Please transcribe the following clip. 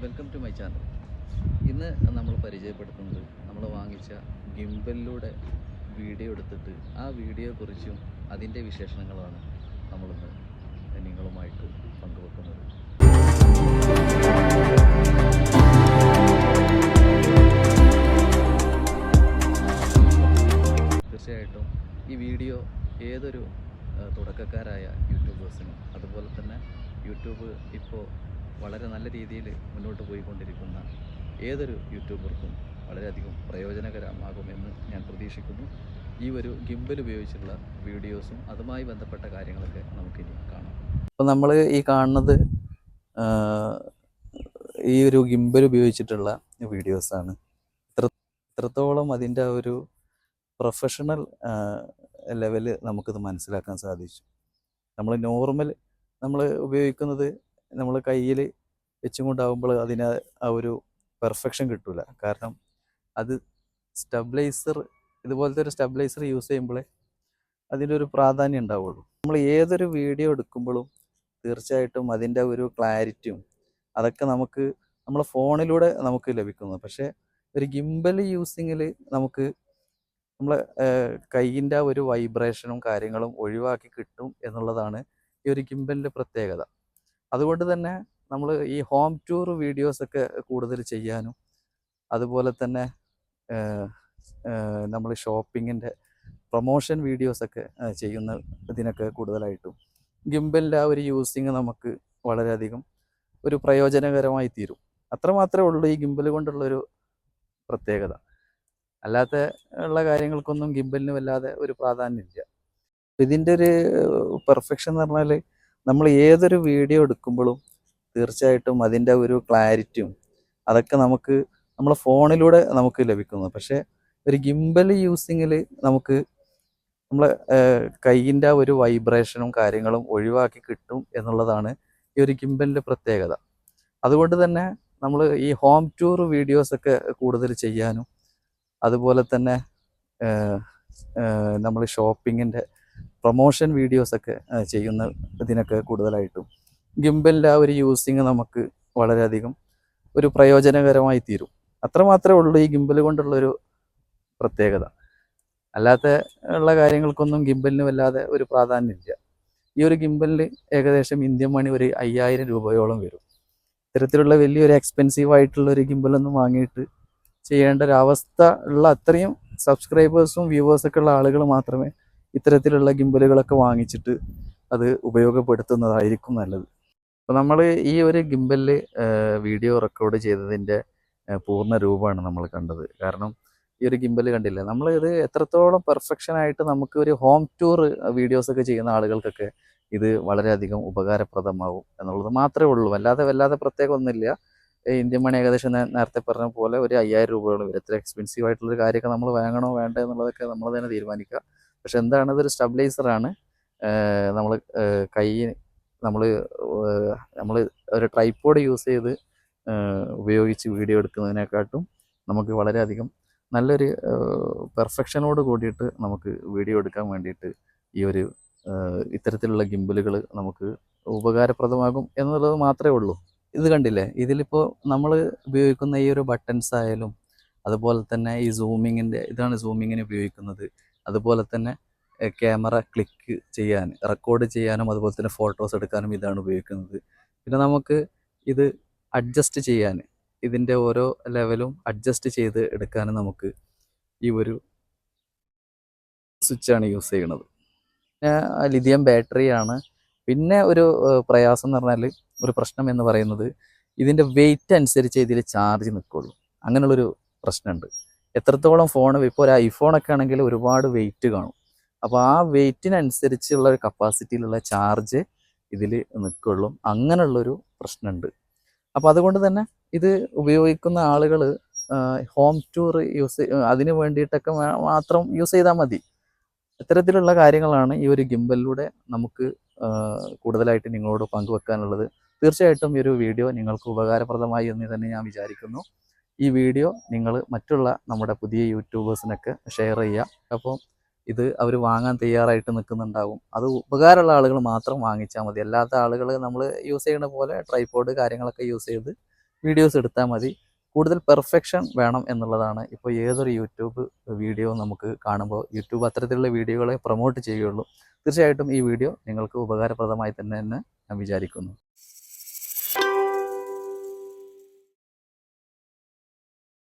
Welcome to my channel. ഇന്ന് നമ്മൾ പരിചയപ്പെടുത്തുന്നത് നമ്മൾ വാങ്ങിച്ച ഗിംബലിലൂടെ വീഡിയോ എടുത്തിട്ട് ആ വീഡിയോയെക്കുറിച്ചും അതിൻ്റെ വിശേഷണങ്ങളുമാണ് നമ്മളിന്ന് നിങ്ങളുമായിട്ട് പങ്കുവെക്കുന്നത്. തീർച്ചയായിട്ടും ഈ വീഡിയോ ഏതൊരു തുടക്കക്കാരായ യൂട്യൂബേഴ്സിനും അതുപോലെ തന്നെ യൂട്യൂബ് ഇപ്പോൾ വളരെ നല്ല രീതിയിൽ മുന്നോട്ട് പോയിക്കൊണ്ടിരിക്കുന്ന ഏതൊരു യൂട്യൂബർക്കും വളരെയധികം പ്രയോജനകരമാകുമെന്ന് ഞാൻ പ്രതീക്ഷിക്കുന്നു. ഈ ഒരു ഗിംബൽ ഉപയോഗിച്ചുള്ള വീഡിയോസും അതുമായി ബന്ധപ്പെട്ട കാര്യങ്ങളൊക്കെ നമുക്കിനി കാണാം. അപ്പോൾ നമ്മൾ ഈ കാണുന്നത് ഈ ഒരു ഗിംബൽ ഉപയോഗിച്ചിട്ടുള്ള വീഡിയോസാണ്. എത്രത്തോളം അതിൻ്റെ ഒരു പ്രൊഫഷണൽ ലെവല് നമുക്കിത് മനസ്സിലാക്കാൻ സാധിച്ചു. നമ്മൾ ഉപയോഗിക്കുന്നത് നമ്മൾ കയ്യിൽ വെച്ചും കൊണ്ടാകുമ്പോൾ അതിന് ആ ഒരു പെർഫെക്ഷൻ കിട്ടില്ല. കാരണം അത് ഇതുപോലത്തെ ഒരു സ്റ്റെബിലൈസർ യൂസ് ചെയ്യുമ്പോഴേ അതിൻ്റെ ഒരു പ്രാധാന്യം ഉണ്ടാവുള്ളൂ. നമ്മൾ ഏതൊരു വീഡിയോ എടുക്കുമ്പോഴും തീർച്ചയായിട്ടും അതിൻ്റെ ഒരു ക്ലാരിറ്റിയും അതൊക്കെ നമ്മളെ ഫോണിലൂടെ നമുക്ക് ലഭിക്കുന്നു. പക്ഷേ ഒരു ഗിംബൽ യൂസിങ്ങിൽ നമുക്ക് നമ്മളെ കൈയിൻ്റെ ഒരു വൈബ്രേഷനും കാര്യങ്ങളും ഒഴിവാക്കി കിട്ടും എന്നുള്ളതാണ് ഈ ഒരു ഗിംബലിൻ്റെ പ്രത്യേകത. അതുകൊണ്ട് തന്നെ നമ്മൾ ഈ ഹോം ടൂർ വീഡിയോസൊക്കെ കൂടുതൽ ചെയ്യാനും അതുപോലെ തന്നെ നമ്മൾ ഷോപ്പിങ്ങിൻ്റെ പ്രൊമോഷൻ വീഡിയോസൊക്കെ ചെയ്യുന്ന ഇതിനൊക്കെ കൂടുതലായിട്ടും ഗിംബലിൻ്റെ ആ ഒരു യൂസിങ് നമുക്ക് വളരെയധികം ഒരു പ്രയോജനകരമായി തീരും. അത്രമാത്രമേ ഉള്ളൂ ഈ ഗിംബൽ കൊണ്ടുള്ളൊരു പ്രത്യേകത. അല്ലാത്ത ഉള്ള കാര്യങ്ങൾക്കൊന്നും ഗിംബലിന് വല്ലാതെ ഒരു പ്രാധാന്യമില്ല. ഇതിൻ്റെ ഒരു പെർഫെക്ഷൻ എന്ന് പറഞ്ഞാൽ നമ്മൾ ഏതൊരു വീഡിയോ എടുക്കുമ്പോഴും തീർച്ചയായിട്ടും അതിൻ്റെ ഒരു ക്ലാരിറ്റിയും അതൊക്കെ നമ്മളെ ഫോണിലൂടെ നമുക്ക് ലഭിക്കുന്നു. പക്ഷേ ഒരു ഗിംബൽ യൂസിങ്ങിൽ നമുക്ക് നമ്മളെ കൈയിൻ്റെ ഒരു വൈബ്രേഷനും കാര്യങ്ങളും ഒഴിവാക്കി കിട്ടും എന്നുള്ളതാണ് ഈ ഒരു ഗിംബലിൻ്റെ പ്രത്യേകത. അതുകൊണ്ട് തന്നെ നമ്മൾ ഈ ഹോം ടൂർ വീഡിയോസൊക്കെ കൂടുതൽ ചെയ്യാനും അതുപോലെ തന്നെ നമ്മൾ ഷോപ്പിങ്ങിൻ്റെ പ്രൊമോഷൻ വീഡിയോസൊക്കെ ചെയ്യുന്ന ഇതിനൊക്കെ കൂടുതലായിട്ടും ഗിംബലിൻ്റെ ആ ഒരു യൂസിങ് നമുക്ക് വളരെയധികം ഒരു പ്രയോജനകരമായി തീരും. അത്രമാത്രമേ ഉള്ളൂ ഈ ഗിംബൽ കൊണ്ടുള്ളൊരു പ്രത്യേകത. അല്ലാത്ത ഉള്ള കാര്യങ്ങൾക്കൊന്നും ഗിംബലിന് വല്ലാതെ ഒരു പ്രാധാന്യമില്ല. ഈ ഒരു ഗിംബലിന് ഏകദേശം ഇന്ത്യൻ മണി ഒരു 5000 രൂപയോളം വരും. ഇത്തരത്തിലുള്ള വലിയൊരു എക്സ്പെൻസീവ് ആയിട്ടുള്ള ഒരു ഗിംബലൊന്നും വാങ്ങിയിട്ട് ചെയ്യേണ്ട ഒരു അവസ്ഥ ഉള്ള അത്രയും സബ്സ്ക്രൈബേഴ്സും വ്യൂവേഴ്സൊക്കെ ഉള്ള ആളുകൾ മാത്രമേ ഇത്തരത്തിലുള്ള ഗിംബലുകളൊക്കെ വാങ്ങിച്ചിട്ട് അത് ഉപയോഗപ്പെടുത്തുന്നതായിരിക്കും നല്ലത്. അപ്പോൾ നമ്മൾ ഈ ഒരു ഗിംബലിൽ വീഡിയോ റെക്കോർഡ് ചെയ്തതിൻ്റെ പൂർണ്ണ രൂപമാണ് നമ്മൾ കണ്ടത്. കാരണം ഈ ഒരു ഗിംബൽ കണ്ടില്ലേ, ഇത് എത്രത്തോളം പെർഫെക്ഷനായിട്ട് നമുക്ക് ഒരു ഹോം ടൂർ വീഡിയോസൊക്കെ ചെയ്യുന്ന ആളുകൾക്കൊക്കെ ഇത് വളരെയധികം ഉപകാരപ്രദമാവും എന്നുള്ളത് മാത്രമേ ഉള്ളൂ. വല്ലാതെ പ്രത്യേകം ഒന്നുമില്ല. ഇന്ത്യൻ മണി ഏകദേശം നേരത്തെ പറഞ്ഞ പോലെ ഒരു 5000 രൂപയോളം വരും. എത്ര എക്സ്പെൻസീവ് ആയിട്ടുള്ളൊരു കാര്യമൊക്കെ നമ്മൾ വാങ്ങണോ വേണ്ടോ എന്നുള്ളതൊക്കെ നമ്മൾ തന്നെ തീരുമാനിക്കുക. പക്ഷെ എന്താണ്, ഇതൊരു സ്റ്റെബിലൈസറാണ്. നമ്മൾ കൈ നമ്മൾ ഒരു ട്രൈപോഡ് യൂസ് ചെയ്ത് ഉപയോഗിച്ച് വീഡിയോ എടുക്കുന്നതിനെക്കാട്ടും നമുക്ക് വളരെയധികം നല്ലൊരു പെർഫെക്ഷനോട് കൂടിയിട്ട് നമുക്ക് വീഡിയോ എടുക്കാൻ വേണ്ടിയിട്ട് ഈ ഒരു ഇത്തരത്തിലുള്ള ഗിംബലുകൾ നമുക്ക് ഉപകാരപ്രദമാകും എന്നുള്ളത് മാത്രമേ ഉള്ളൂ. ഇത് കണ്ടില്ലേ, ഇതിലിപ്പോൾ നമ്മൾ ഉപയോഗിക്കുന്ന ഈ ഒരു ബട്ടൺസ് ആയാലും അതുപോലെ തന്നെ ഈ ഇതാണ് സൂമിങ്ങിന് ഉപയോഗിക്കുന്നത്. അതുപോലെ തന്നെ ക്യാമറ ക്ലിക്ക് ചെയ്യാൻ, റെക്കോർഡ് ചെയ്യാനും അതുപോലെ തന്നെ ഫോട്ടോസ് എടുക്കാനും ഇതാണ് ഉപയോഗിക്കുന്നത്. പിന്നെ നമുക്ക് ഇത് അഡ്ജസ്റ്റ് ചെയ്യാൻ, ഇതിൻ്റെ ഓരോ ലെവലും അഡ്ജസ്റ്റ് ചെയ്ത് എടുക്കാനും നമുക്ക് ഈ ഒരു സ്വിച്ചാണ് യൂസ് ചെയ്യുന്നത്. പിന്നെ ലിഥിയം ബാറ്ററിയാണ്. പിന്നെ ഒരു പ്രയാസം എന്ന് പറഞ്ഞാൽ, ഒരു പ്രശ്നം എന്ന് പറയുന്നത് ഇതിൻ്റെ വെയിറ്റ് അനുസരിച്ച് ഇതിൽ ചാർജ് നിൽക്കുള്ളൂ. അങ്ങനെയുള്ളൊരു പ്രശ്നമുണ്ട്. എത്രത്തോളം ഇപ്പോൾ ഒരു ഐഫോണൊക്കെ ആണെങ്കിൽ ഒരുപാട് വെയിറ്റ് കാണും. അപ്പോൾ ആ വെയിറ്റിനനുസരിച്ചുള്ള ഒരു കപ്പാസിറ്റിയിലുള്ള ചാർജ് ഇതിൽ നിൽക്കുള്ളൂ. അങ്ങനെയുള്ളൊരു പ്രശ്നമുണ്ട്. അപ്പോൾ അതുകൊണ്ട് തന്നെ ഇത് ഉപയോഗിക്കുന്ന ആളുകൾ ഹോം ടൂർ അതിന് വേണ്ടിയിട്ടൊക്കെ മാത്രം യൂസ് ചെയ്താൽ മതി. ഇത്തരത്തിലുള്ള കാര്യങ്ങളാണ് ഈ ഒരു ഗിംബലിലൂടെ നമുക്ക് കൂടുതലായിട്ട് നിങ്ങളോട് പങ്കുവെക്കാനുള്ളത്. തീർച്ചയായിട്ടും ഈ ഒരു വീഡിയോ നിങ്ങൾക്ക് ഉപകാരപ്രദമായി എന്ന് തന്നെ ഞാൻ വിചാരിക്കുന്നു. ഈ വീഡിയോ നിങ്ങൾ മറ്റുള്ള നമ്മുടെ പുതിയ യൂട്യൂബേഴ്സിനൊക്കെ ഷെയർ ചെയ്യുക. അപ്പോൾ ഇത് അവർ വാങ്ങാൻ തയ്യാറായിട്ട് നിൽക്കുന്നുണ്ടാവും. അത് ഉപകാരമുള്ള ആളുകൾ മാത്രം വാങ്ങിച്ചാൽ മതി. അല്ലാത്ത ആളുകൾ നമ്മൾ യൂസ് ചെയ്യുന്ന പോലെ ട്രൈപോഡ് കാര്യങ്ങളൊക്കെ യൂസ് ചെയ്ത് വീഡിയോസ് എടുത്താൽ മതി. കൂടുതൽ പെർഫെക്ഷൻ വേണം എന്നുള്ളതാണ് ഇപ്പോൾ ഏതൊരു യൂട്യൂബ് വീഡിയോ നമുക്ക് കാണുമ്പോൾ യൂട്യൂബ് അത്തരത്തിലുള്ള വീഡിയോകളെ പ്രൊമോട്ട് ചെയ്യുകയുള്ളൂ. തീർച്ചയായിട്ടും ഈ വീഡിയോ നിങ്ങൾക്ക് ഉപകാരപ്രദമായി തന്നെ ഞാൻ വിചാരിക്കുന്നു.